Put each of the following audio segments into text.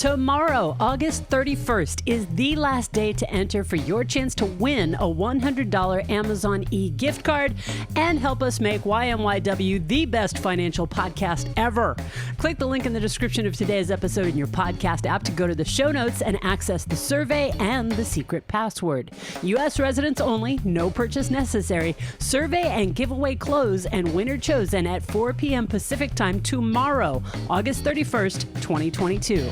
Tomorrow, August 31st, is the last day to enter for your chance to win a $100 Amazon e-gift card and help us make YMYW the best financial podcast ever. Click the link in the description of today's episode in your podcast app to go to the show notes and access the survey and the secret password. U.S. residents only, no purchase necessary. Survey and giveaway close and winner chosen at 4 p.m. Pacific time tomorrow, August 31st, 2022.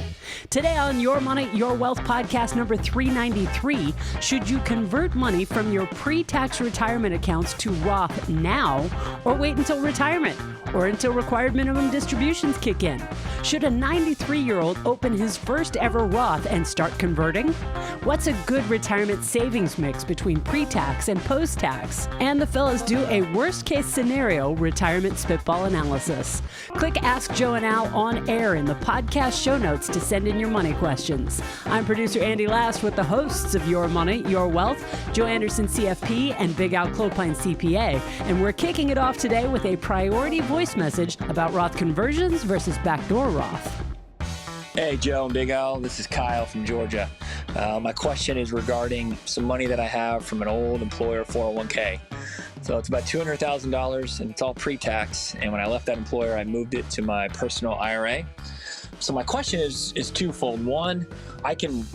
Today on Your Money, Your Wealth podcast number 393, should you convert money from your pre-tax retirement accounts to Roth now or wait until retirement or until required minimum distributions kick in? Should a 93-year-old open his first ever Roth and start converting? What's a good retirement savings mix between pre-tax and post-tax? And the fellas do a worst-case scenario retirement spitball analysis. Click Ask Joe and Al on air in the podcast show notes to send in your money questions. I'm producer Andy Last with the hosts of Your Money, Your Wealth, Joe Anderson CFP and Big Al Clopine CPA, and we're kicking it off today with a priority voice message about Roth conversions versus backdoor Roth. Hey, Joe and Big Al. This is Kyle from Georgia. My question is regarding some money that I have from an old employer 401k. So it's about $200,000 and it's all pre-tax. And when I left that employer, I moved it to my personal IRA. So my question is twofold. One, I can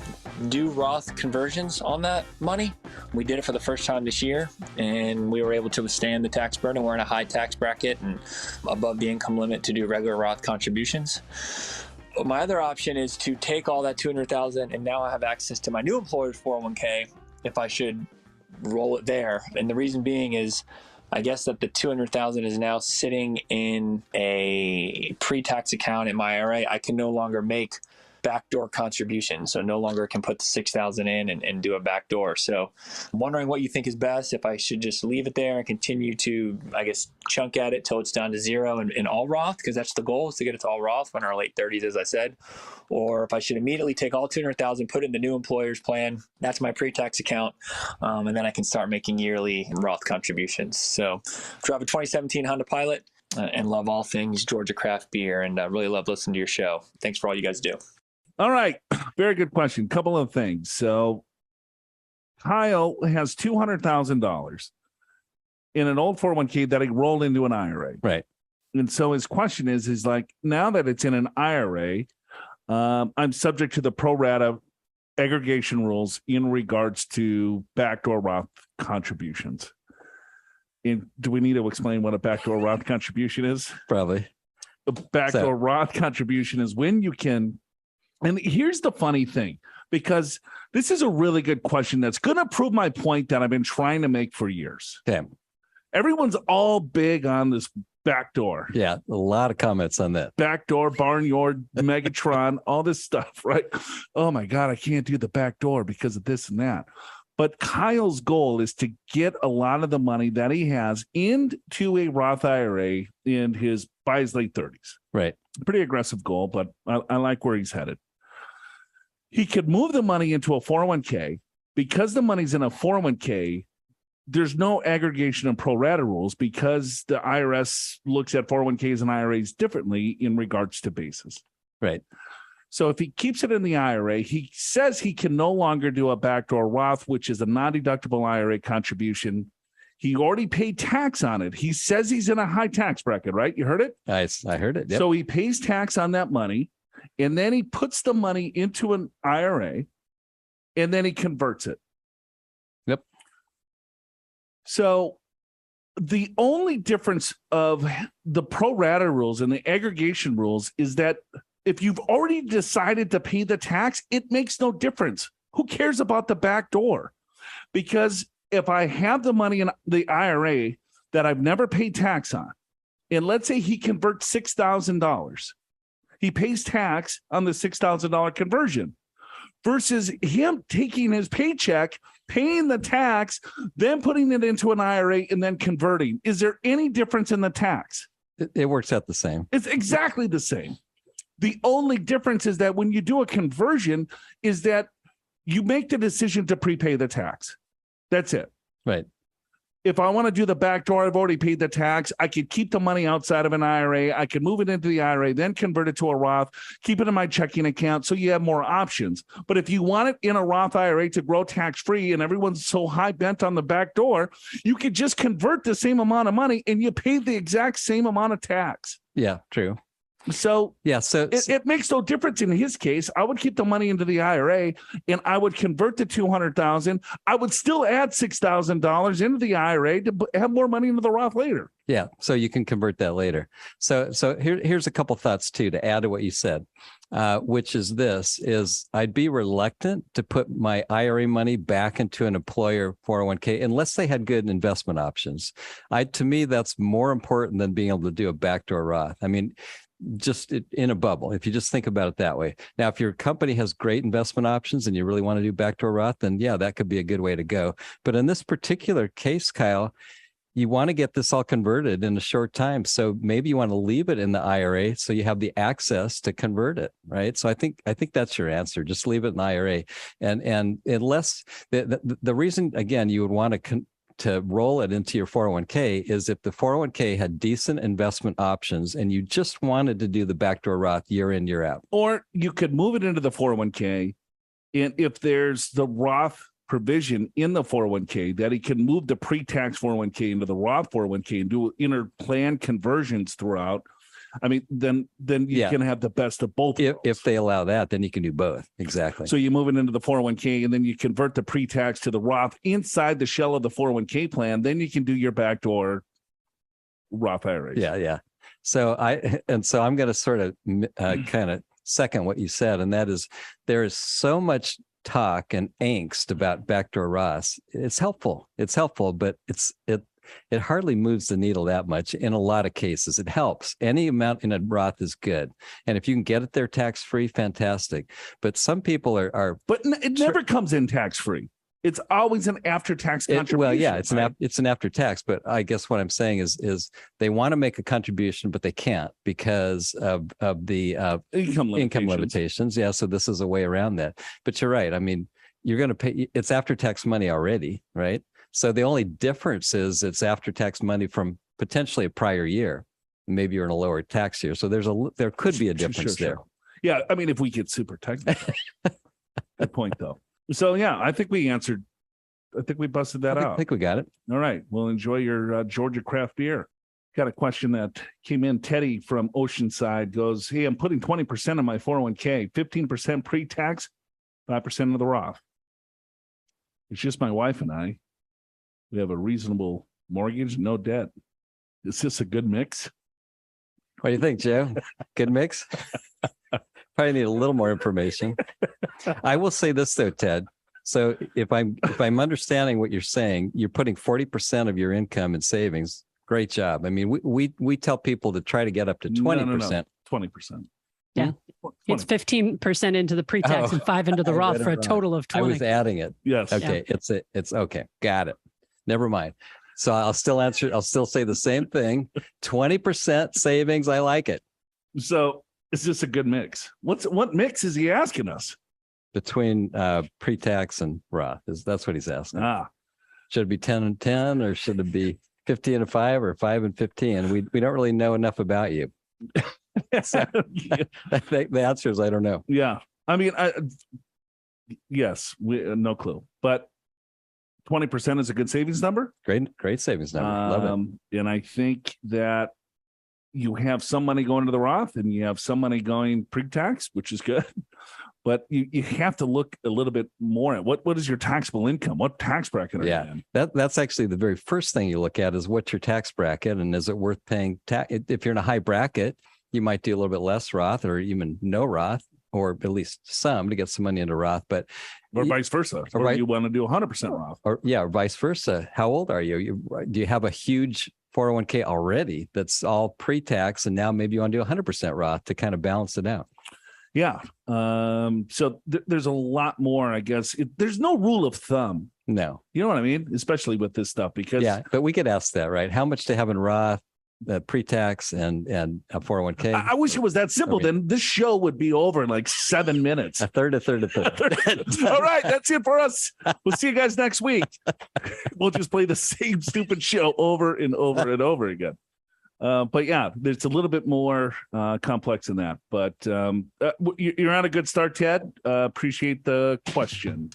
do Roth conversions on that money. We did it for the first time this year, and we were able to withstand the tax burden. We're in a high tax bracket and above the income limit to do regular Roth contributions. But my other option is to take all that $200,000 and now I have access to my new employer's 401k if I should roll it there. And the reason being is I guess that the $200,000 is now sitting in a pre-tax account in my IRA. I can no longer make backdoor contributions, so no longer can put the $6,000 in and do a backdoor. So I'm wondering what you think is best, if I should just leave it there and continue to, I guess, chunk at it till it's down to zero and all Roth, because that's the goal, is to get it to all Roth when our late 30s, as I said, or if I should immediately take all $200,000, put it in the new employer's plan. That's my pre-tax account, and then I can start making yearly Roth contributions. So drive a 2017 Honda Pilot and love all things Georgia craft beer, and really love listening to your show. Thanks for all you guys do. All right. Very good question. Couple of things. So Kyle has $200,000 in an old 401k that he rolled into an IRA. Right. And so his question is like, now that it's in an IRA, I'm subject to the pro rata aggregation rules in regards to backdoor Roth contributions. And do we need to explain what a backdoor Roth contribution is? Probably. A backdoor Roth contribution is when you can. And here's the funny thing, because this is a really good question that's going to prove my point that I've been trying to make for years. Okay. Everyone's all big on this backdoor. Yeah, a lot of comments on that. Backdoor, barnyard, Megatron, all this stuff, right? Oh, my God, I can't do the backdoor because of this and that. But Kyle's goal is to get a lot of the money that he has into a Roth IRA by his late 30s. Right. Pretty aggressive goal, but I like where he's headed. He could move the money into a 401k. Because the money's in a 401k, there's no aggregation of pro rata rules because the IRS looks at 401ks and IRAs differently in regards to basis. Right. So if he keeps it in the IRA, he says he can no longer do a backdoor Roth, which is a non-deductible IRA contribution. He already paid tax on it. He says he's in a high tax bracket, right? You heard it? I heard it. Yep. So he pays tax on that money, and then he puts the money into an IRA, and then he converts it. Yep. So the only difference of the pro rata rules and the aggregation rules is that if you've already decided to pay the tax, it makes no difference. Who cares about the back door? Because if I have the money in the IRA that I've never paid tax on, and let's say he converts $6,000, he pays tax on the $6,000 conversion versus him taking his paycheck, paying the tax, then putting it into an IRA and then converting. Is there any difference in the tax? It works out the same. It's exactly the same. The only difference is that when you do a conversion is that you make the decision to prepay the tax. That's it. Right. if I want to do the backdoor, I've already paid the tax. I could keep the money outside of an IRA. I could move it into the IRA, then convert it to a Roth, keep it in my checking account. So you have more options. But if you want it in a Roth IRA to grow tax-free and everyone's so high bent on the backdoor, you could just convert the same amount of money and you pay the exact same amount of tax. Yeah, true. So yeah, so it makes no difference in his case. I would keep the money into the IRA and I would convert the $200,000. I would still add $6,000 into the IRA to have more money into the Roth later. Yeah, so you can convert that later. So here's a couple thoughts too to add to what you said, which is I'd be reluctant to put my IRA money back into an employer 401k unless they had good investment options. To me, that's more important than being able to do a backdoor Roth. I mean, just in a bubble, if you just think about it that way. Now, if your company has great investment options and you really want to do backdoor Roth, then yeah, that could be a good way to go. But in this particular case, Kyle, you want to get this all converted in a short time. So maybe you want to leave it in the IRA so you have the access to convert it, right? So I think that's your answer. Just leave it in the IRA. And unless the reason, again, you would want to roll it into your 401k is if the 401k had decent investment options and you just wanted to do the backdoor Roth year in, year out. Or you could move it into the 401k. And if there's the Roth provision in the 401k that he can move the pre-tax 401k into the Roth 401k and do inter-plan conversions throughout, I mean, then you can have the best of both. If they allow that, then you can do both. Exactly. So you move it into the 401k and then you convert the pre-tax to the Roth inside the shell of the 401k plan. Then you can do your backdoor Roth IRAs. Yeah. So I'm going to sort of kind of second what you said, and that is there is so much talk and angst about backdoor Roths. It's helpful, but it hardly moves the needle that much in a lot of cases. It helps. Any amount in a Roth is good. And if you can get it there tax-free, fantastic. But some people are but it never comes in tax-free. It's always an after-tax contribution. Well, yeah, it's an after-tax. But I guess what I'm saying is they want to make a contribution, but they can't because of the income limitations. Yeah, so this is a way around that. But you're right. I mean, you're going to pay. It's after-tax money already, right? So the only difference is it's after-tax money from potentially a prior year. Maybe you're in a lower tax year. So there could be a difference there. Yeah, I mean, if we get super technical. Good point, though. So, yeah, I think we busted that out. I think we got it. All right. Well, enjoy your Georgia craft beer. Got a question that came in. Teddy from Oceanside goes, hey, I'm putting 20% of my 401k, 15% pre-tax, 5% of the Roth. It's just my wife and I. We have a reasonable mortgage, no debt. Is this a good mix? What do you think, Joe? Good mix? Probably need a little more information. I will say this though, Ted. So if I'm understanding what you're saying, you're putting 40% of your income in savings. Great job. I mean, we tell people to try to get up to 20%. No. 20%. Yeah. 20%. It's 15% into the pre-tax and 5% into the Roth for a total of 20%. I was adding it. Yes. Okay. Yeah. It's okay. Got it. Never mind. So I'll still say the same thing. 20% savings. I like it. So is this a good mix? What mix is he asking us? Between pre-tax and Roth. That's what he's asking. Should it be 10 and 10 or should it be 15 and 5 or 5 and 15? We don't really know enough about you. So, the answer is I don't know. Yeah. I mean, yes, no clue. But 20% is a good savings number. Great savings number. Love it. And I think that you have some money going to the Roth and you have some money going pre-tax, which is good. But you have to look a little bit more at what is your taxable income? What tax bracket are you in? That's actually the very first thing you look at is what's your tax bracket and is it worth paying tax? If you're in a high bracket, you might do a little bit less Roth or even no Roth, or at least some to get some money into Roth. But or vice versa. Or you want to do 100% Roth. Or vice versa. How old are you? Do you have a huge 401k already that's all pre-tax and now maybe you want to do 100% Roth to kind of balance it out? Yeah. So there's a lot more, I guess. There's no rule of thumb. No. You know what I mean? Especially with this stuff because. Yeah, but we get asked that, right? How much to have in Roth pre-tax and a 401k. I wish it was that simple. Then this show would be over in like 7 minutes. A third. All right, that's it for us. We'll see you guys next week. We'll just play the same stupid show over and over and over again. But yeah, it's a little bit more complex than that. But you're on a good start, Ted. Appreciate the question.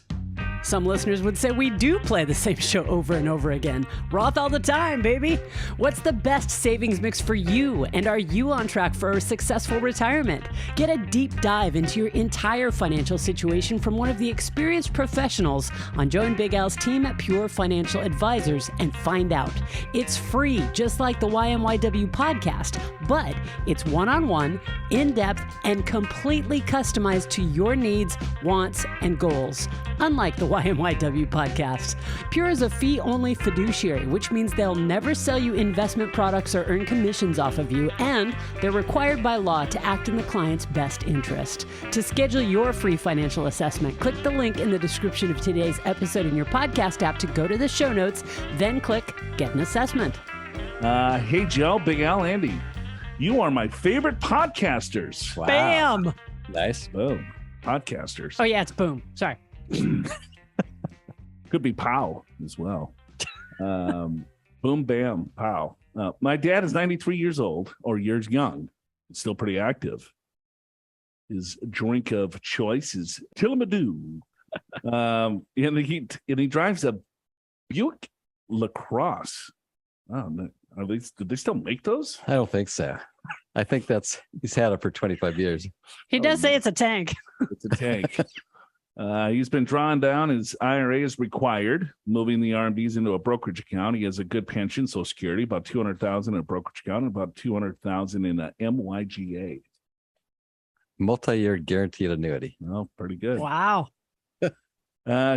Some listeners would say we do play the same show over and over again. Roth all the time, baby. What's the best savings mix for you? And are you on track for a successful retirement? Get a deep dive into your entire financial situation from one of the experienced professionals on Joe and Big Al's team at Pure Financial Advisors and find out. It's free, just like the YMYW podcast, but it's one-on-one, in-depth, and completely customized to your needs, wants, and goals. Unlike the YMYW podcast, Pure is a fee-only fiduciary, which means they'll never sell you investment products or earn commissions off of you, and they're required by law to act in the client's best interest. To schedule your free financial assessment, click the link in the description of today's episode in your podcast app to go to the show notes, then click Get an Assessment. Hey, Joe, Big Al, Andy. You are my favorite podcasters. Wow. Bam! Nice. Boom. Podcasters. Oh, yeah, it's boom. Sorry. Could be pow as well. Boom, bam, pow. My dad is 93 years old or years young. Still pretty active. His drink of choice is Tillamadoo. And he drives a Buick LaCrosse. Oh, do they still make those? I don't think so. I think he's had it for 25 years. He does say it's a tank. It's a tank. He's been drawing down. His IRA is required, moving the RMDs into a brokerage account. He has a good pension, Social Security, about $200,000 in a brokerage account, and about $200,000 in a MYGA. Multi-year guaranteed annuity. Oh, pretty good. Wow.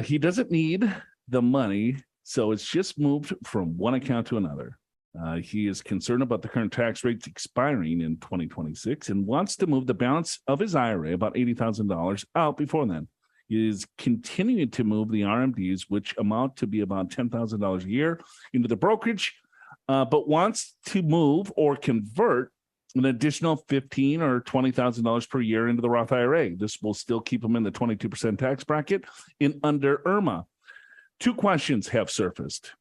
He doesn't need the money, so it's just moved from one account to another. He is concerned about the current tax rates expiring in 2026 and wants to move the balance of his IRA, about $80,000, out before then. He is continuing to move the RMDs, which amount to be about $10,000 a year, into the brokerage, but wants to move or convert an additional $15,000 or $20,000 per year into the Roth IRA. This will still keep him in the 22% tax bracket in under IRMA. Two questions have surfaced.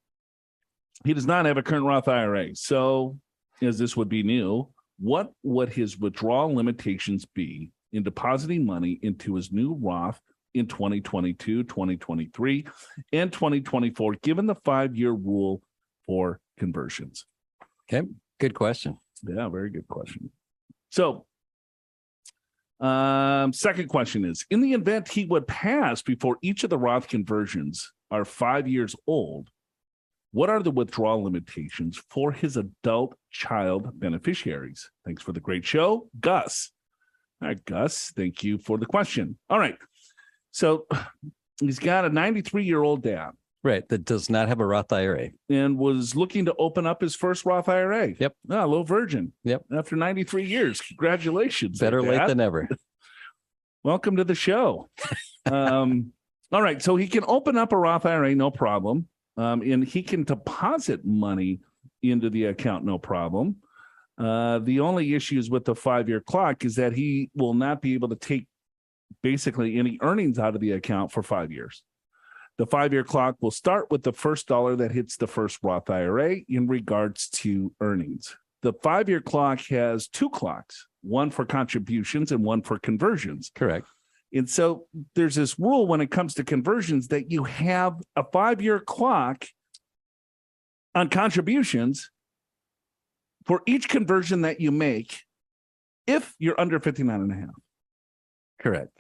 He does not have a current Roth IRA. So, as this would be new, what would his withdrawal limitations be in depositing money into his new Roth in 2022, 2023, and 2024, given the 5-year rule for conversions? Okay, good question. Yeah, very good question. So, second question is, in the event he would pass before each of the Roth conversions are 5 years old, what are the withdrawal limitations for his adult child beneficiaries? Thanks for the great show, Gus. All right, Gus, thank you for the question. All right. So he's got a 93-year-old dad. Right, that does not have a Roth IRA. And was looking to open up his first Roth IRA. Yep. Ah, low virgin. Yep. After 93 years. Congratulations. Better late than never. Welcome to the show. All right. So he can open up a Roth IRA, no problem. And he can deposit money into the account, no problem. The only issues with the 5-year clock is that he will not be able to take basically any earnings out of the account for 5 years. The 5-year clock will start with the first dollar that hits the first Roth IRA in regards to earnings. The 5-year clock has two clocks, one for contributions and one for conversions. Correct. And so there's this rule when it comes to conversions that you have a 5-year clock on contributions for each conversion that you make if you're under 59.5. Correct.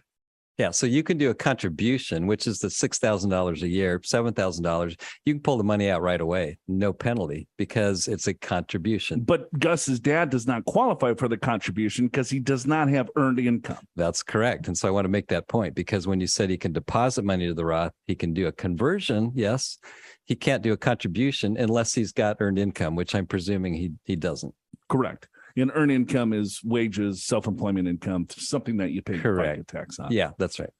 Yeah. So you can do a contribution, which is the $6,000 a year, $7,000. You can pull the money out right away. No penalty because it's a contribution. But Gus's dad does not qualify for the contribution because he does not have earned income. That's correct. And so I want to make that point because when you said he can deposit money to the Roth, he can do a conversion. Yes. He can't do a contribution unless he's got earned income, which I'm presuming he doesn't. Correct. And earned income is wages, self-employment income, something that you pay FICA tax on. Yeah, that's right.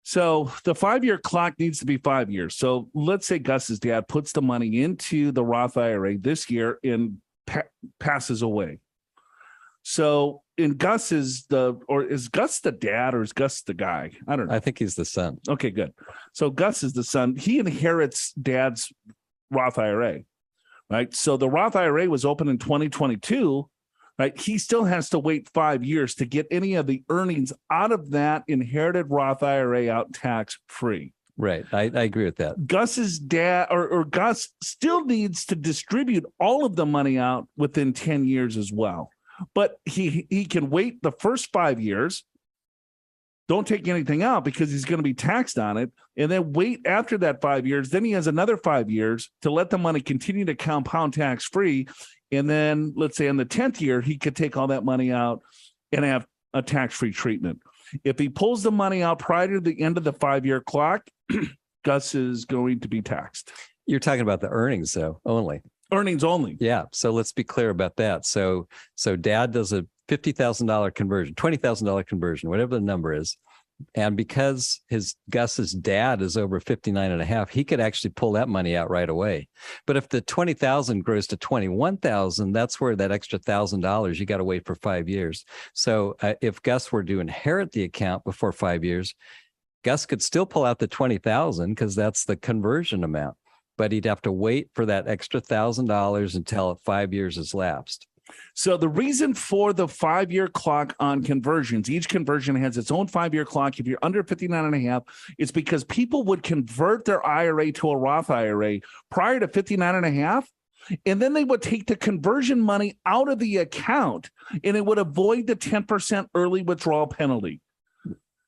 So the 5-year clock needs to be 5 years. So let's say Gus's dad puts the money into the Roth IRA this year and passes away. So in Gus is Gus the dad or is Gus the guy? I don't know. I think he's the son. Okay, good. So Gus is the son. He inherits dad's Roth IRA, right? So the Roth IRA was open in 2022, right? He still has to wait 5 years to get any of the earnings out of that inherited Roth IRA out tax free. Right. I agree with that. Gus's dad or Gus still needs to distribute all of the money out within 10 years as well. But he can wait the first 5 years, don't take anything out because he's going to be taxed on it, and then wait after that 5 years. Then he has another 5 years to let the money continue to compound tax free. And then let's say in the 10th year, he could take all that money out and have a tax-free treatment. If he pulls the money out prior to the end of the 5-year clock, Gus is going to be taxed. You're talking about the earnings, though, only. Earnings only. Yeah. So let's be clear about that. So dad does a $50,000 conversion, $20,000 conversion, whatever the number is. And because Gus's dad is over 59.5, he could actually pull that money out right away. But if the 20,000 grows to 21,000, that's where that extra $1,000, you got to wait for 5 years. So if Gus were to inherit the account before 5 years, Gus could still pull out the 20,000 because that's the conversion amount, but he'd have to wait for that extra $1,000 until 5 years has lapsed. So the reason for the 5-year clock on conversions, each conversion has its own 5-year clock. If you're under 59.5, it's because people would convert their IRA to a Roth IRA prior to 59.5, and then they would take the conversion money out of the account, and it would avoid the 10% early withdrawal penalty.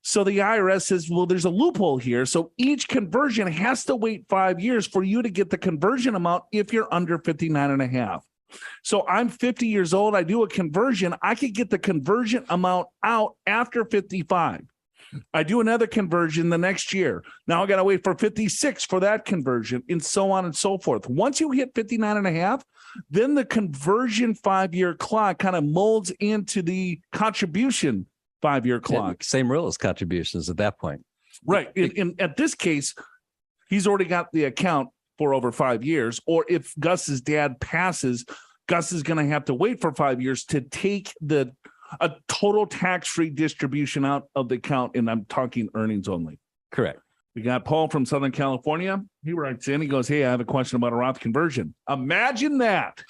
So the IRS says, well, there's a loophole here. So each conversion has to wait 5 years for you to get the conversion amount if you're under 59.5. So I'm 50 years old. I do a conversion. I could get the conversion amount out after 55. I do another conversion the next year. Now I got to wait for 56 for that conversion and so on and so forth. Once you hit 59.5, then the conversion 5-year clock kind of molds into the contribution 5-year clock. Same rule as contributions at that point. Right. In at this case, he's already got the account for over 5 years. Or if Gus's dad passes, Gus is going to have to wait for 5 years to take a total tax-free distribution out of the account. And I'm talking earnings only. Correct. We got Paul from Southern California. He writes in, he goes, hey, I have a question about a Roth conversion. Imagine that.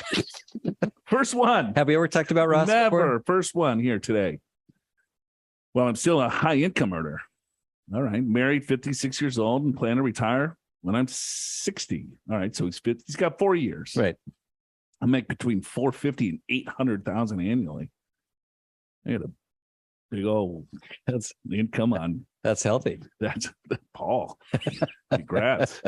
First one. Have we ever talked about Roth? Never. Before? First one here today. Well, I'm still a high income earner. All right. Married, 56 years old, and plan to retire when I'm 60. All right. So he's got 4 years. Right. I make between 450 and 800,000 annually. I got a big old income on. That's healthy. That's Paul. Congrats.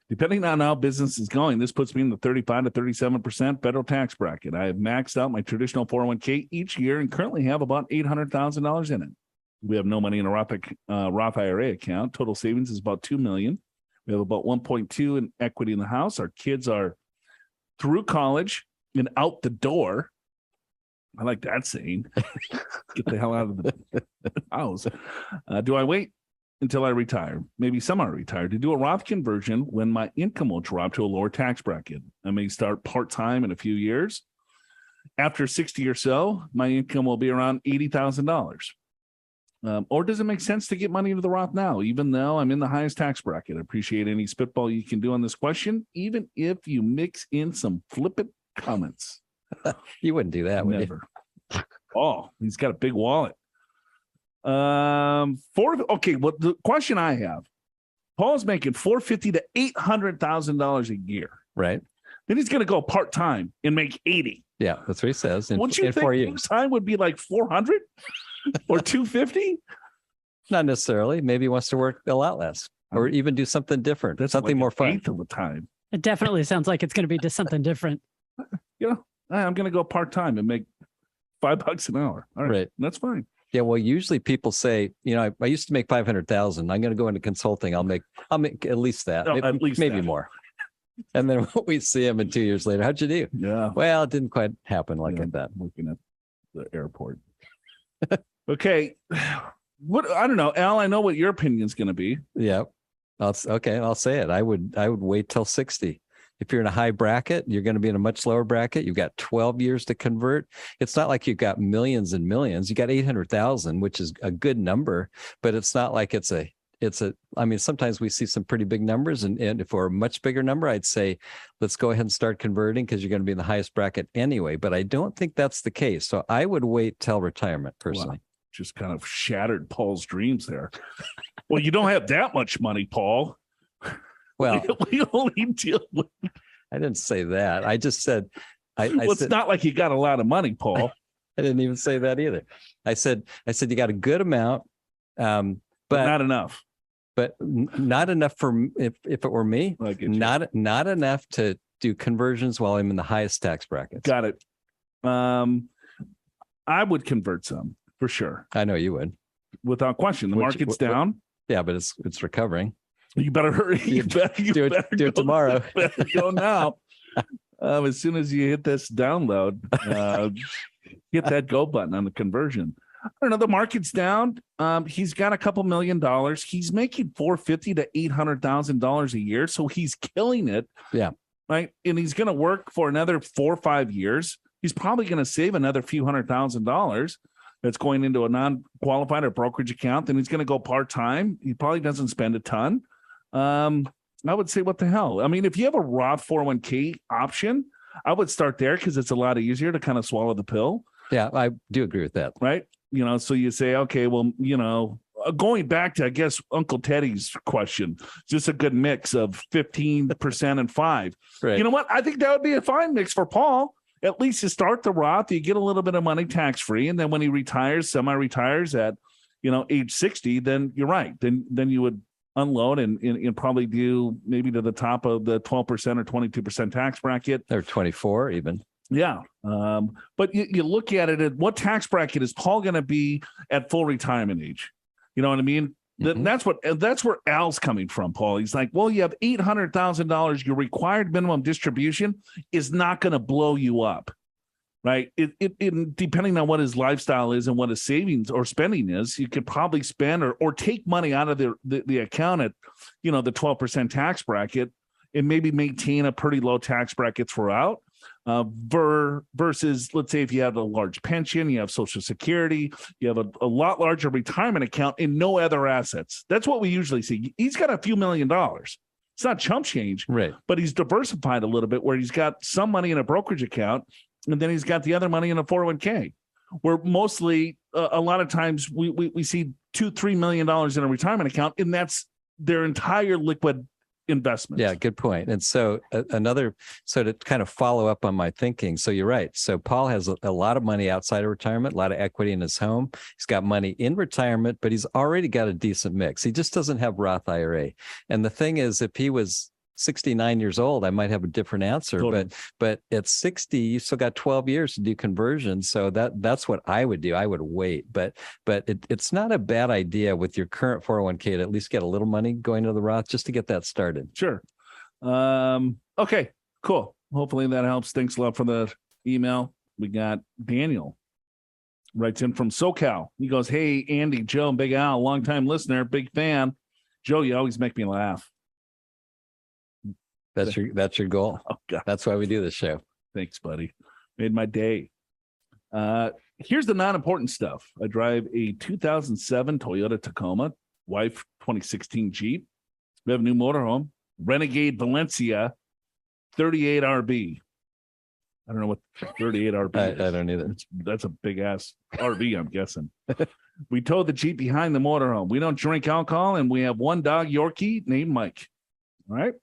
Depending on how business is going, this puts me in the 35 to 37% federal tax bracket. I have maxed out my traditional 401k each year and currently have about $800,000 in it. We have no money in a Roth IRA account. Total savings is about $2 million. We have about 1.2 in equity in the house. Our kids are through college and out the door. I like that saying. Get the hell out of the house. Do I wait until I retire, maybe semi-retire, to do a Roth conversion when my income will drop to a lower tax bracket? I may start part-time in a few years. After 60 or so, my income will be around $80,000. Or does it make sense to get money into the Roth now, even though I'm in the highest tax bracket? I appreciate any spitball you can do on this question, even if you mix in some flippant comments. You wouldn't do that, would Never. Oh, he's got a big wallet. Okay, well, the question I have, Paul's making $450,000 to $800,000 a year. Right. Then he's going to go part-time and make 80. Yeah, that's what he says. Wouldn't you think part-time would be like 400 or 250? Not necessarily. Maybe he wants to work a lot less or even do something different. That's something like more fun. Eighth of the time. It definitely sounds like it's going to be just something different. You know, I'm going to go part-time and make $5 an hour. All right. Right. That's fine. Yeah. Well, usually people say, you know, I used to make 500,000. I'm going to go into consulting. I'll make at least that. No, at least maybe that. more. And then we see him in 2 years later. How'd you do? Yeah. Well, it didn't quite happen like that. Looking at the airport. Okay. I don't know, Al, I know what your opinion is going to be. Yeah. I'll say it. I would wait till 60 If you're in a high bracket, you're going to be in a much lower bracket. You've got 12 years to convert. It's not like you've got millions and millions. You got 800,000, which is a good number, but it's not like I mean, sometimes we see some pretty big numbers, and if we're a much bigger number, I'd say, let's go ahead and start converting because you're going to be in the highest bracket anyway. But I don't think that's the case. So I would wait till retirement personally. Wow. Just kind of shattered Paul's dreams there. Well, you don't have that much money, Paul. Well, we only deal with. I didn't say that. I just said, It's not like you got a lot of money, Paul. I didn't even say that either. I said you got a good amount, but not enough. But not enough for if it were me. Not enough to do conversions while I'm in the highest tax brackets. Got it. I would convert some for sure. I know you would, without question. The market's down. Yeah, but it's recovering. You better hurry. You better do it tomorrow. You better go now. As soon as you hit this download, hit that go button on the conversion. I don't know. The market's down. He's got a couple $1 million. He's making $450,000 to $800,000 a year, so he's killing it. Yeah, right. And he's going to work for another 4 or 5 years. He's probably going to save another few $100,000. That's going into a non-qualified or brokerage account. Then he's going to go part-time. He probably doesn't spend a ton. I would say, what the hell? I mean, if you have a Roth 401k option, I would start there because it's a lot easier to kind of swallow the pill. Yeah, I do agree with that. Right. So you say, okay, well, going back to, I guess, Uncle Teddy's question, just a good mix of 15% and 5%. Right. You know what? I think that would be a fine mix for Paul. At least you start the Roth, you get a little bit of money tax-free. And then when he retires, semi-retires at, age 60, then you're right. Then you would unload and probably do maybe to the top of the 12% or 22% tax bracket. Or 24 even. Yeah. But you look at it, what tax bracket is Paul going to be at full retirement age? You know what I mean? Mm-hmm. That's where Al's coming from, Paul. He's like, well, you have $800,000. Your required minimum distribution is not going to blow you up, right? It depending on what his lifestyle is and what his savings or spending is, you could probably spend or take money out of the account at, the 12% tax bracket and maybe maintain a pretty low tax bracket throughout. Versus, let's say, if you have a large pension, you have Social Security, you have a lot larger retirement account and no other assets. That's what we usually see. He's got a few $1 million. It's not chump change, right? But he's diversified a little bit where he's got some money in a brokerage account and then he's got the other money in a 401k. Where mostly a lot of times we see $2-3 million in a retirement account, and that's their entire liquid investment. Yeah, good point. And so to kind of follow up on my thinking. So you're right. So Paul has a lot of money outside of retirement, a lot of equity in his home. He's got money in retirement, but he's already got a decent mix. He just doesn't have Roth IRA. And the thing is, if he was 69 years old, I might have a different answer. Totally. But at 60, you still got 12 years to do conversion. So that's what I would do. I would wait. But it's not a bad idea with your current 401k to at least get a little money going to the Roth just to get that started. Sure. Okay, cool. Hopefully that helps. Thanks a lot for the email. We got Daniel writes in from SoCal. He goes, hey, Andy, Joe, and Big Al, longtime listener, big fan. Joe, you always make me laugh. That's your goal. Oh, God. That's why we do this show. Thanks, buddy. Made my day. Here's the non-important stuff. I drive a 2007 Toyota Tacoma, wife 2016 Jeep. We have a new motorhome, Renegade Valencia, 38 RB. I don't know what 38 RB is. I don't either. That's a big ass RV, I'm guessing. We towed the Jeep behind the motorhome. We don't drink alcohol, and we have one dog, Yorkie, named Mike. All right.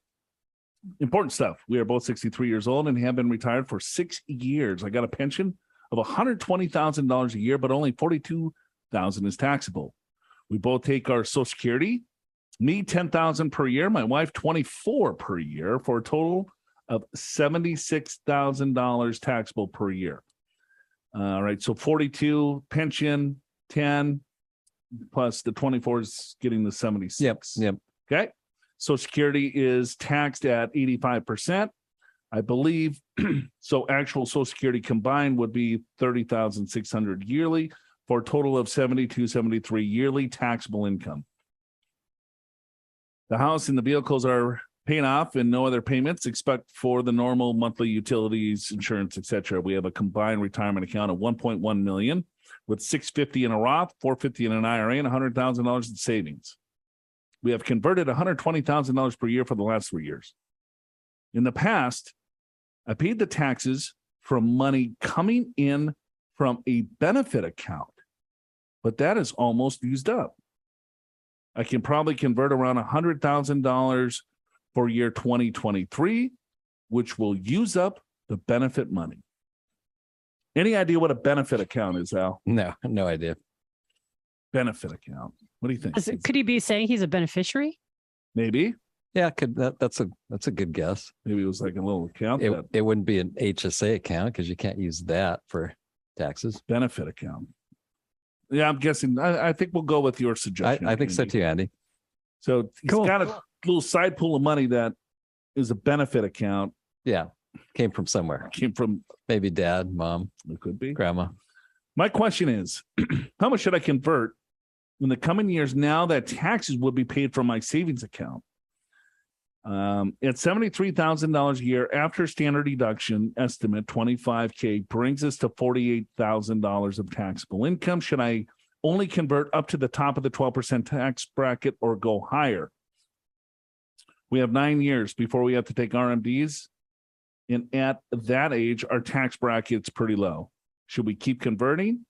Important stuff. We are both 63 years old and have been retired for 6 years. I got a pension of $120,000 a year, but only $42,000 is taxable. We both take our Social Security. Me, $10,000 per year. My wife, $24,000 per year, for a total of $76,000 taxable per year. All right, so 42 pension, 10 plus the 24 is getting the 76. Yep. Okay. Social Security is taxed at 85%, I believe. So actual Social Security combined would be $30,600 yearly for a total of $72,73 yearly taxable income. The house and the vehicles are paying off and no other payments except for the normal monthly utilities, insurance, etc. We have a combined retirement account of $1.1 million with $650 in a Roth, $450 in an IRA, and $100,000 in savings. We have converted $120,000 per year for the last 3 years. In the past, I paid the taxes from money coming in from a benefit account, but that is almost used up. I can probably convert around $100,000 for year 2023, which will use up the benefit money. Any idea what a benefit account is, Al? No idea. Benefit account. What do you think? Could he be saying he's a beneficiary? Maybe. Yeah, that's a good guess. Maybe it was like a little account. It wouldn't be an HSA account because you can't use that for taxes. Benefit account. Yeah, I'm guessing. I think we'll go with your suggestion. I think so too, Andy. So he's got a little side pool of money that is a benefit account. Yeah, came from somewhere. Came from maybe dad, mom. It could be grandma. My question is, how much should I convert in the coming years now that taxes will be paid from my savings account? At $73,000 a year after standard deduction estimate, $25K brings us to $48,000 of taxable income. Should I only convert up to the top of the 12% tax bracket or go higher? We have 9 years before we have to take RMDs. And at that age, our tax bracket's pretty low. Should we keep converting?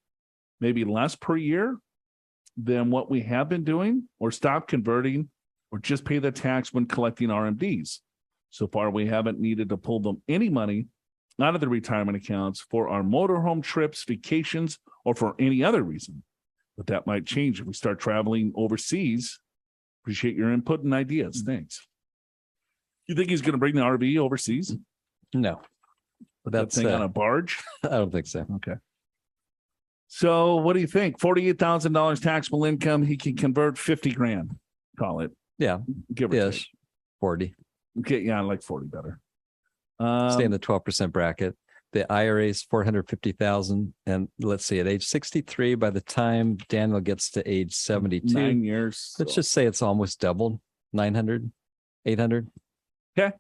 Maybe less per year than what we have been doing, or stop converting, or just pay the tax when collecting RMDs. So far, we haven't needed to pull them any money out of the retirement accounts for our motorhome trips, vacations, or for any other reason. But that might change if we start traveling overseas. Appreciate your input and ideas. Thanks. You think he's going to bring the RV overseas? No. But that thing on a barge? I don't think so. Okay. So what do you think? $48,000 taxable income. He can convert 50 grand. Call it. Yeah. Give or take. 40. Okay. Yeah. I like 40 better. Stay in the 12% bracket. The IRA is 450,000. And let's see, at age 63, by the time Daniel gets to age 72, 9 years. Let's just say it's almost doubled. 900, 800. Okay.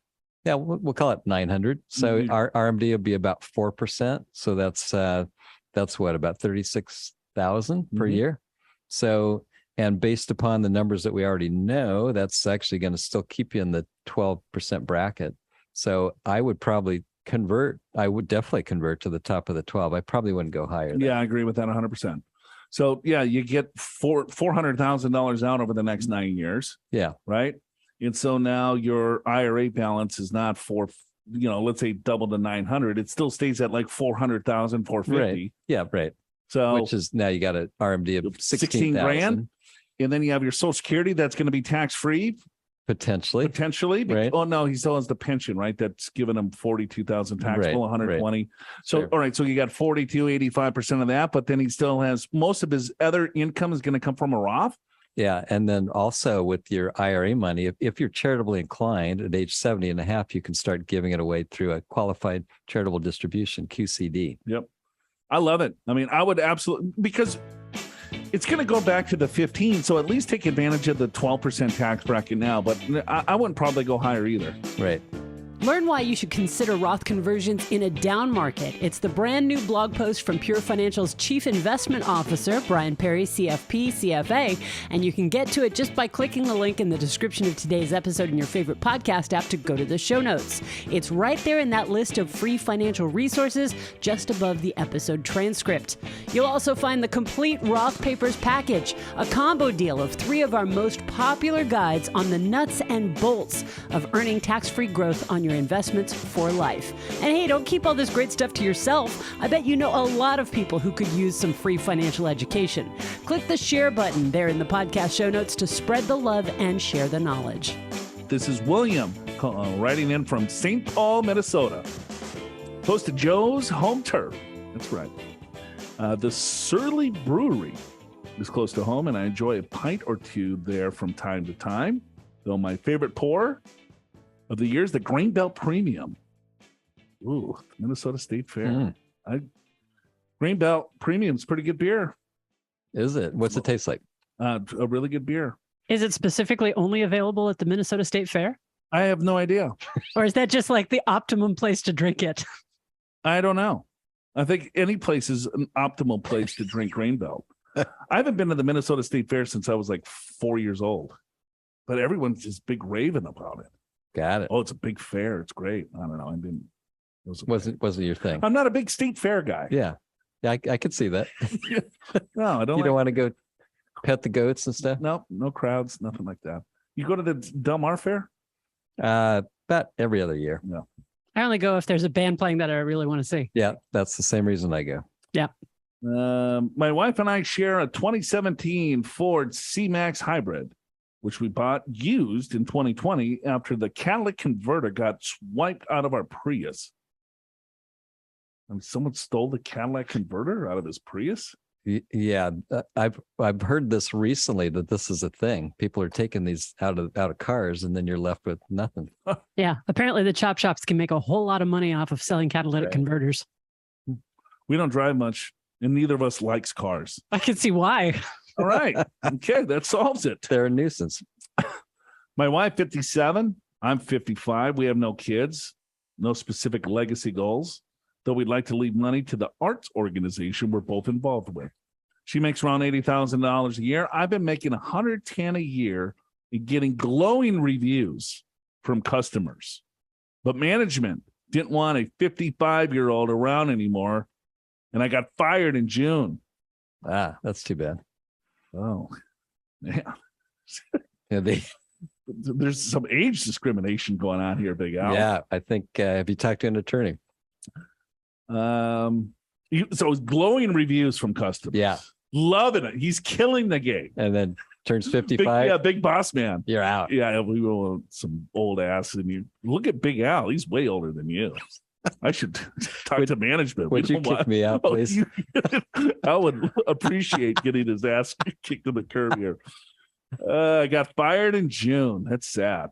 Yeah. We'll call it 900. So our RMD will be about 4%. So that's what, about 36,000 per year. So, and based upon the numbers that we already know, that's actually going to still keep you in the 12% bracket. So I would probably convert. I would definitely convert to the top of the 12. I probably wouldn't go higher. Yeah, I agree with that 100%. So yeah, you get $400,000 out over the next 9 years. Yeah. Right. And so now your IRA balance is not let's say double to 900. It still stays at like 400,000, 450. Right. Yeah. Right. So which is now you got an RMD of 16 grand. And then you have your Social Security that's going to be tax-free. Potentially. Right. Oh, no, he still has the pension, right? That's giving him 42,000 taxable, 120. Right. So, sure. All right. So you got 85% of that, but then he still has most of his other income is going to come from a Roth. Yeah. And then also with your IRA money, if you're charitably inclined at age 70 and a half, you can start giving it away through a qualified charitable distribution, QCD. Yep. I love it. I mean, I would absolutely, because it's going to go back to the 15. So at least take advantage of the 12% tax bracket now, but I wouldn't probably go higher either. Right. Learn why you should consider Roth conversions in a down market. It's the brand new blog post from Pure Financial's Chief Investment Officer, Brian Perry, CFP, CFA, and you can get to it just by clicking the link in the description of today's episode in your favorite podcast app to go to the show notes. It's right there in that list of free financial resources just above the episode transcript. You'll also find the complete Roth Papers package, a combo deal of 3 of our most popular guides on the nuts and bolts of earning tax-free growth on your investments for life. And hey, don't keep all this great stuff to yourself. I bet you know a lot of people who could use some free financial education. Click the share button there in the podcast show notes to spread the love and share the knowledge. This is William writing in from St. Paul, Minnesota. Close to Joe's home turf. That's right. The Surly Brewery is close to home, and I enjoy a pint or two there from time to time. Though my favorite pour of the year is the Grain Belt Premium. Ooh, Minnesota State Fair. Grain Belt Premium is pretty good beer. Is it? What's it taste like? A really good beer. Is it specifically only available at the Minnesota State Fair? I have no idea. Or is that just like the optimum place to drink it? I don't know. I think any place is an optimal place to drink Grainbelt. I haven't been to the Minnesota State Fair since I was like 4 years old, but everyone's just big raving about it. Got it. Oh, it's a big fair. It's great. I don't know. I didn't. Wasn't your thing? I'm not a big state fair guy. Yeah, I could see that. No, I don't. You don't want to go pet the goats and stuff? No crowds, nothing like that. You go to the Del Mar Fair? About every other year. No. I only go if there's a band playing that I really want to see. Yeah, that's the same reason I go. Yeah. My wife and I share a 2017 Ford C-Max hybrid, which we bought used in 2020 after the catalytic converter got swiped out of our Prius. And someone stole the catalytic converter out of his Prius? Yeah, I've heard this recently that this is a thing. People are taking these out of cars, and then you're left with nothing. Yeah. Apparently the chop shops can make a whole lot of money off of selling catalytic converters. We don't drive much, and neither of us likes cars. I can see why. All right. Okay, that solves it. They're a nuisance. My wife, 57. I'm 55. We have no kids, no specific legacy goals, though we'd like to leave money to the arts organization we're both involved with. She makes around $80,000 a year. I've been making $110 a year and getting glowing reviews from customers. But management didn't want a 55-year-old around anymore, and I got fired in June. Ah, that's too bad. Oh, man. Yeah, There's some age discrimination going on here, Big Al. yeah, I think have you talked to an attorney? So it's glowing reviews from customers. Yeah. Loving it. He's killing the game. And then turns 55. Big boss man. You're out. Yeah, we were some old ass, and you look at Big Al. He's way older than you. I should talk to management. Would you kick me out, please? I would appreciate getting his ass kicked to the curb here. I got fired in June. That's sad.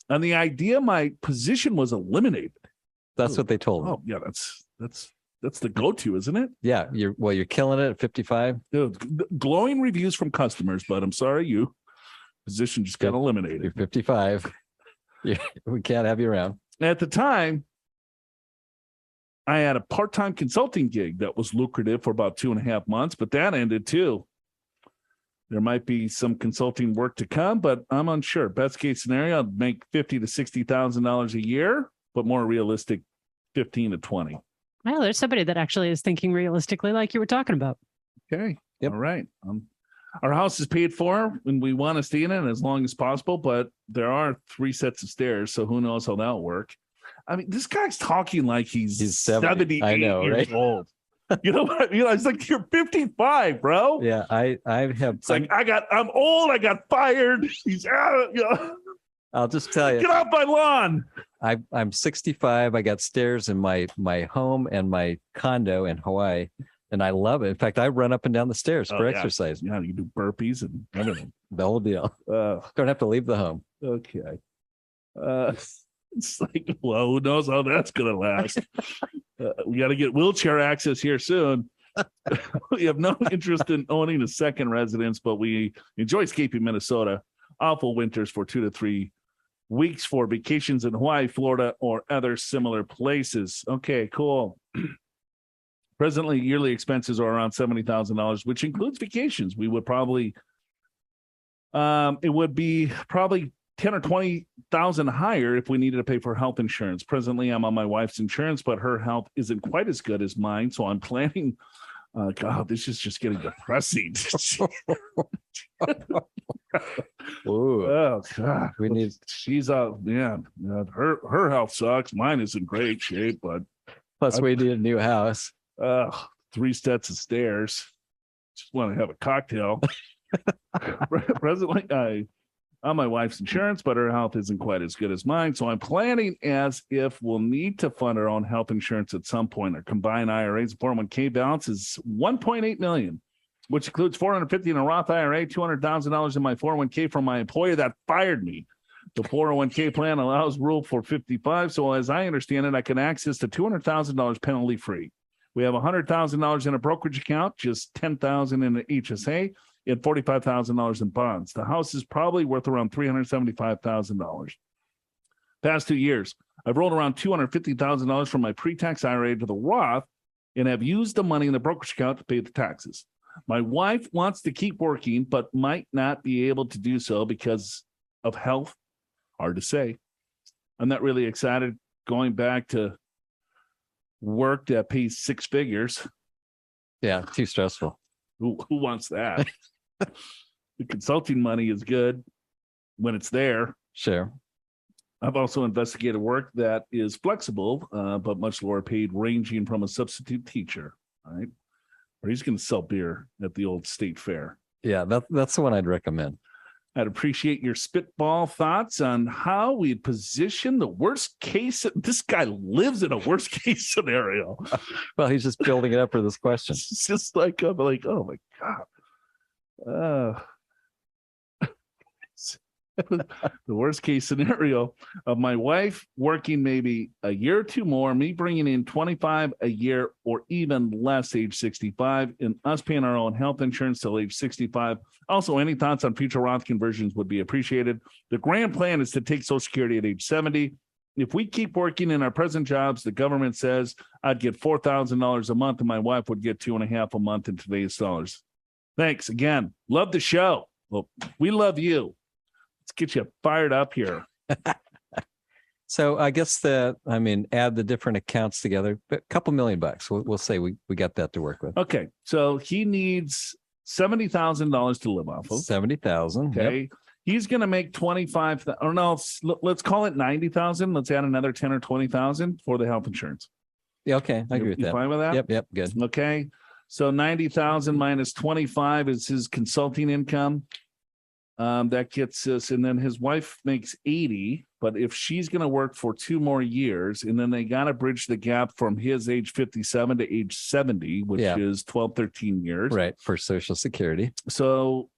And the idea my position was eliminated. That's what they told me. Oh yeah, that's the go-to, isn't it? Yeah, you're killing it at 55. Dude, glowing reviews from customers, but I'm sorry, you position just got eliminated. You're 55. We can't have you around. At the time, I had a part-time consulting gig that was lucrative for about 2.5 months, but that ended too. There might be some consulting work to come, but I'm unsure. Best case scenario, I'd make $50,000 to $60,000 a year, but more realistic, 15 to 20. Well, there's somebody that actually is thinking realistically, like you were talking about. Okay. Yep. All right. Our house is paid for and we want to stay in it as long as possible, but there are 3 sets of stairs. So who knows how that'll work. I mean, this guy's talking like he's 78 I know, years right? old. You know what I mean? It's like, you're 55, bro. Yeah, I have. It's like, I'm old. I got fired. He's out. You know, I'll just tell you. get off my lawn. I'm 65. I got stairs in my home and my condo in Hawaii, and I love it. In fact, I run up and down the stairs for exercise. Yeah, you do burpees and everything. The whole deal. Don't have to leave the home. Okay. It's like, well, who knows how that's going to last? We got to get wheelchair access here soon. We have no interest in owning a second residence, but we enjoy escaping Minnesota. Awful winters for 2 to 3 weeks for vacations in Hawaii, Florida, or other similar places. Okay, cool. Presently, yearly expenses are around $70,000, which includes vacations. We would probably, it would be probably 10 or 20,000 higher if we needed to pay for health insurance. Presently, I'm on my wife's insurance, but her health isn't quite as good as mine. So I'm planning. God, this is just getting depressing. Ooh, Oh God, we need. she's out. Man, her health sucks. Mine is in great shape, but Plus, we need a new house. 3 sets of stairs. Just want to have a cocktail. Presently, I'm my wife's insurance, but her health isn't quite as good as mine. So I'm planning as if we'll need to fund our own health insurance at some point. Our combined IRAs and 401k balance is $1.8 million, which includes $450 in a Roth IRA, $200,000 in my 401k from my employer that fired me. The 401k plan allows rule for 55. So as I understand it, I can access the $200,000 penalty free. We have $100,000 in a brokerage account, just $10,000 in an HSA, and $45,000 in bonds. The house is probably worth around $375,000. Past 2 years, I've rolled around $250,000 from my pre-tax IRA to the Roth and have used the money in the brokerage account to pay the taxes. My wife wants to keep working, but might not be able to do so because of health. Hard to say. I'm not really excited going back to work that pays 6 figures. Yeah, too stressful. Who wants that? The consulting money is good when it's there. Sure. I've also investigated work that is flexible, but much lower paid, ranging from a substitute teacher, right? Or he's going to sell beer at the old state fair. Yeah, that's the one I'd recommend. I'd appreciate your spitball thoughts on how we'd position the worst case. This guy lives in a worst case scenario. Well, he's just building it up for this question. It's just like, I'm like, oh my God. The worst case scenario of my wife working maybe a year or two more, me bringing in 25 a year or even less age 65, and us paying our own health insurance till age 65. Also, any thoughts on future Roth conversions would be appreciated. The grand plan is to take Social Security at age 70. If we keep working in our present jobs, the government says I'd get $4,000 a month and my wife would get $2.5 a month in today's dollars. Thanks again. Love the show. Well, we love you. Let's get you fired up here. So I guess add the different accounts together, a couple $1 million. We'll say we got that to work with. Okay. So he needs $70,000 to live off of. 70,000. Okay. Yep. He's going to make 25. Or no, let's call it 90,000. Let's add another 10 or 20,000 for the health insurance. Yeah. Okay. I agree with You that. fine with that? Yep. Good. Okay. So 90,000 minus 25 is his consulting income. That gets us, and then his wife makes 80, but if she's going to work for 2 more years, and then they got to bridge the gap from his age 57 to age 70, which is 12, 13 years. Right. For Social Security. So,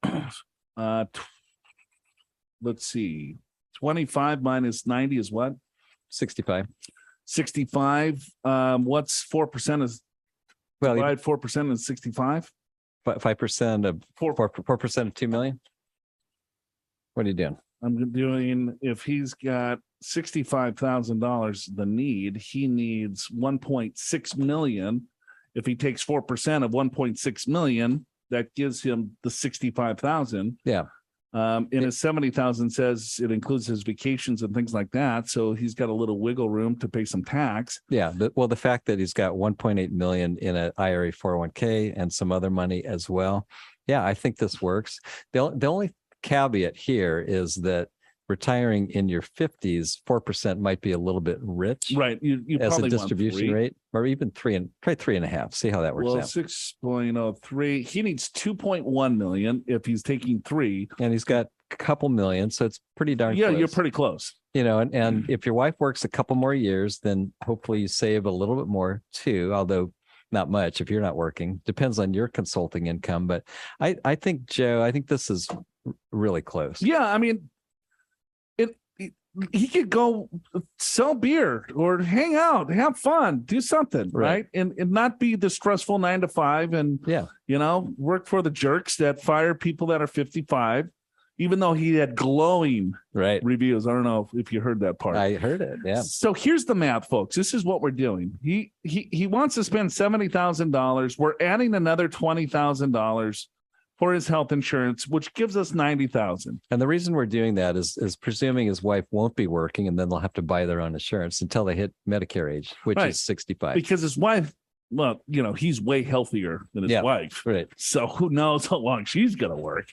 let's see, 25 minus 90 is what? 65. 65. What's 4% is, Well, divide 4% is 65? 5% of 4% of 2 million. What are you doing? I'm doing, if he's got $65,000, the need, he needs 1.6 million. If he takes 4% of 1.6 million, that gives him the 65,000. Yeah. And his 70,000 says it includes his vacations and things like that. So he's got a little wiggle room to pay some tax. Yeah. The fact that he's got 1.8 million in an IRA 401k and some other money as well. Yeah, I think this works. The only caveat here is that retiring in your 50s, 4% might be a little bit rich, right? You as probably a distribution rate, or even try 3.5. See how that works out. 6.03. He needs 2.1 million if he's taking 3, and he's got a couple million, so it's pretty darn close. You're pretty close. And if your wife works a couple more years, then hopefully you save a little bit more too, although not much if you're not working. Depends on your consulting income, but I think, Joe, this is really close. Yeah, I mean, he could go sell beer or hang out, have fun, do something, right? And not be the stressful 9 to 5 and work for the jerks that fire people that are 55. Even though he had glowing reviews. I don't know if you heard that part. I heard it. Yeah. So here's the math, folks. This is what we're doing. He wants to spend $70,000. We're adding another $20,000 for his health insurance, which gives us $90,000. And the reason we're doing that is presuming his wife won't be working, and then they'll have to buy their own insurance until they hit Medicare age, which is 65. Because his wife, well, he's way healthier than his wife. Right. So who knows how long she's going to work.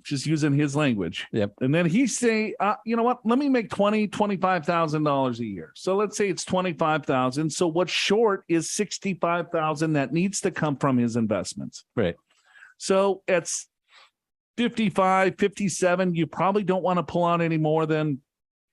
Just using his language. Yep. And then he say, you know what? Let me make $25,000 a year. So let's say it's 25,000. So what's short is 65,000 that needs to come from his investments. Right. So at 55, 57, you probably don't want to pull out any more than,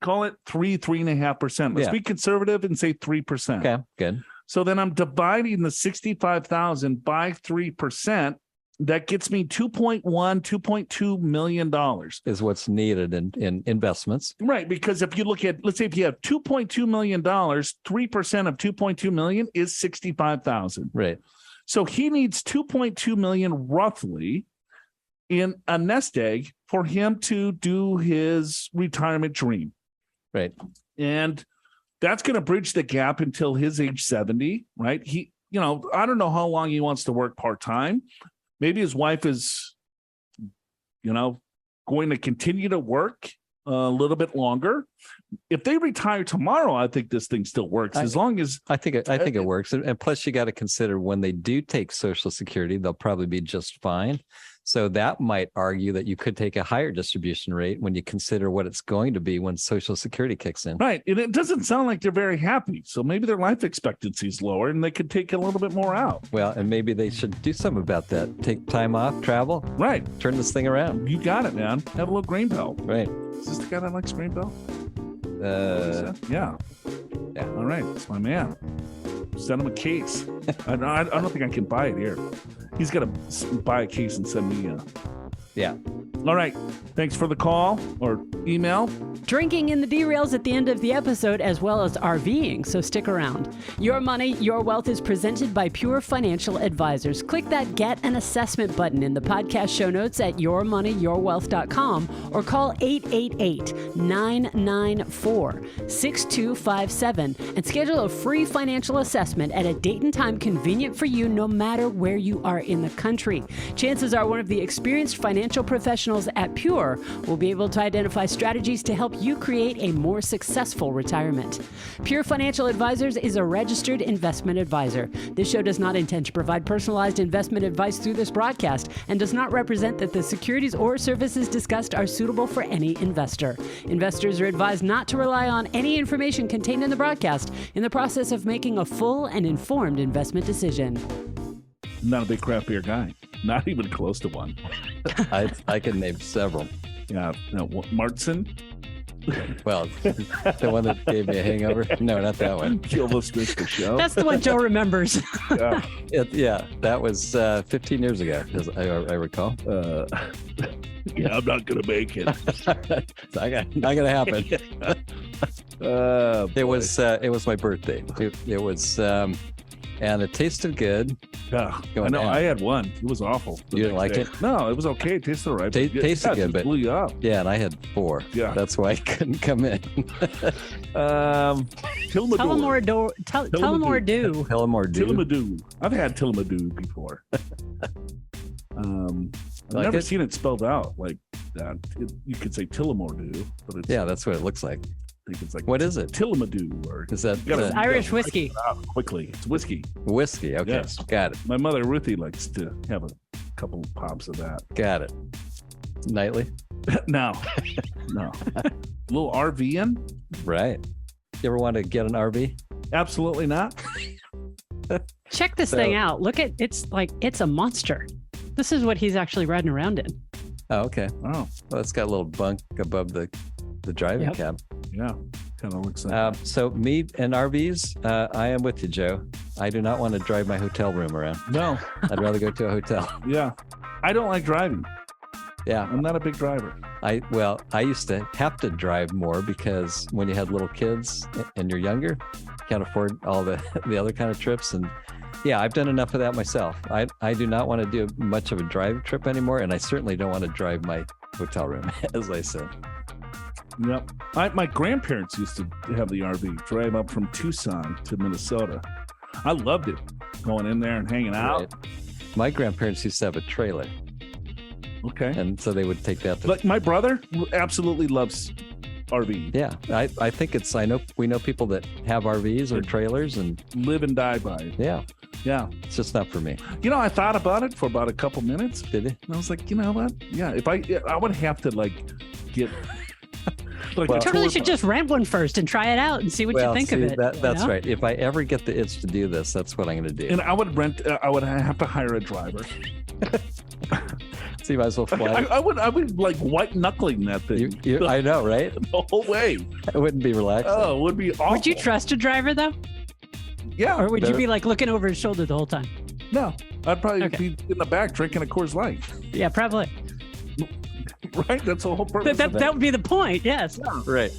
call it 3.5%. Let's be conservative and say 3%. Okay, good. So then I'm dividing the 65,000 by 3%. That gets me $2.2 million is what's needed in investments. Right. Because if you look at, let's say if you have $2.2 million, 3% of 2.2 million is 65,000. Right. So he needs 2.2 million roughly in a nest egg for him to do his retirement dream. Right. And that's going to bridge the gap until his age 70, right? He, I don't know how long he wants to work part-time. Maybe his wife is, going to continue to work a little bit longer. If they retire tomorrow, I think this thing still works as long as I think it works. And plus you got to consider when they do take Social Security, they'll probably be just fine. So that might argue that you could take a higher distribution rate when you consider what it's going to be when Social Security kicks in. Right. And it doesn't sound like they're very happy. So maybe their life expectancy is lower and they could take a little bit more out. Well, and maybe they should do something about that. Take time off, travel. Right. Turn this thing around. You got it, man. Have a little grain belt. Right. Is this the guy that likes grain belt? Yeah. All right. It's my man. Send him a case. I don't think I can buy it here. He's got to buy a case and send me Yeah. All right. Thanks for the call or email. Drinking in the derails at the end of the episode, as well as RVing, so stick around. Your Money, Your Wealth is presented by Pure Financial Advisors. Click that Get an Assessment button in the podcast show notes at yourmoneyyourwealth.com or call 888-994-6257 and schedule a free financial assessment at a date and time convenient for you no matter where you are in the country. Chances are one of the experienced financial professionals at Pure will be able to identify strategies to help you create a more successful retirement. Pure Financial Advisors is a registered investment advisor. This show does not intend to provide personalized investment advice through this broadcast and does not represent that the securities or services discussed are suitable for any investor. Investors are advised not to rely on any information contained in the broadcast in the process of making a full and informed investment decision. Not a big craft beer guy. Not even close to one. I can name several. Yeah. No, Martson. Well, the one that gave me a hangover? No, not that one. Kill the show. That's the one Joe remembers. Yeah. That was 15 years ago, as I recall. Yeah, I'm not going to make it. It's not going to happen. It was my birthday. It was, and it tasted good. Yeah, I know. I had one. It was awful. You didn't like it? No, it was okay. It tasted all right. Tasted good, but blew you up. Yeah, and I had 4. Yeah, that's why I couldn't come in. Tullamore. I've had Tullamore before. I've never seen it spelled out like that. You could say Tullamore, but it's that's what it looks like. I think it's like, what is it? Tullamore, or is that Irish whiskey? Quickly, it's whiskey. Whiskey, okay, yes. Got it. My mother Ruthie likes to have a couple pops of that. Got it. Nightly? No. A little RV in? Right. You ever want to get an RV? Absolutely not. Check this thing out. Look at it's a monster. This is what he's actually riding around in. Oh, okay. Oh, well, it's got a little bunk above the driving cab. Yeah, kind of looks like. So me and RVs, I am with you, Joe. I do not want to drive my hotel room around. No, I'd rather go to a hotel. Yeah, I don't like driving. Yeah, I'm not a big driver. I used to have to drive more because when you had little kids and you're younger, you can't afford all the other kind of trips. And yeah, I've done enough of that myself. I do not want to do much of a drive trip anymore, and I certainly don't want to drive my hotel room, as I said. Yep. My grandparents used to have the RV, drive up from Tucson to Minnesota. I loved it, going in there and hanging out. Right. My grandparents used to have a trailer. Okay. And so they would take that. Like my brother absolutely loves RV. Yeah. I think we know people that have RVs or trailers and live and die by it. Yeah. Yeah. It's just not for me. I thought about it for about a couple minutes. Did you? And I was like, you know what? Yeah. If I would have to get. You totally should just rent one first and try it out and see what you think of it. That's right. If I ever get the itch to do this, that's what I'm going to do. And I would have to hire a driver. So you might as well fly. I would like white knuckling that thing. I know, right? The whole way. It wouldn't be relaxing. Oh, it would be awful. Would you trust a driver though? Yeah. Or would you be like looking over his shoulder the whole time? No, I'd probably be in the back drinking a Coors Light. Yeah, probably. Right? That's the whole purpose. That would be the point. Yes. Yeah. Right.